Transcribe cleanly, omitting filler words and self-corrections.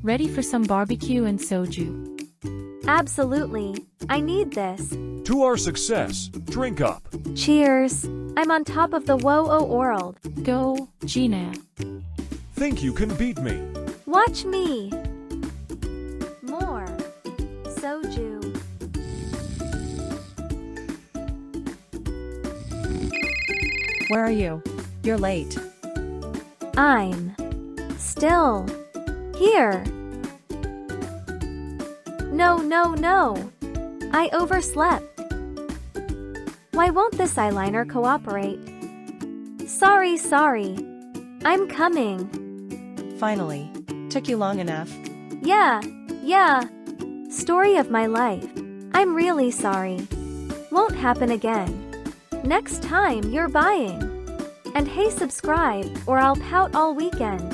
Ready for some barbecue and soju. Absolutely. I need this. To our success, drink up. Cheers. I'm on top of the whoa world. Go, Jina. Think you can beat me? Watch me. More. Soju. Where are you? You're late. I'm still here. No. I overslept. Why won't this eyeliner cooperate? Sorry. I'm coming. Finally. Took you long enough. Yeah. Story of my life. I'm really sorry. Won't happen again. Next time you're buying. And hey, subscribe or I'll pout all weekend.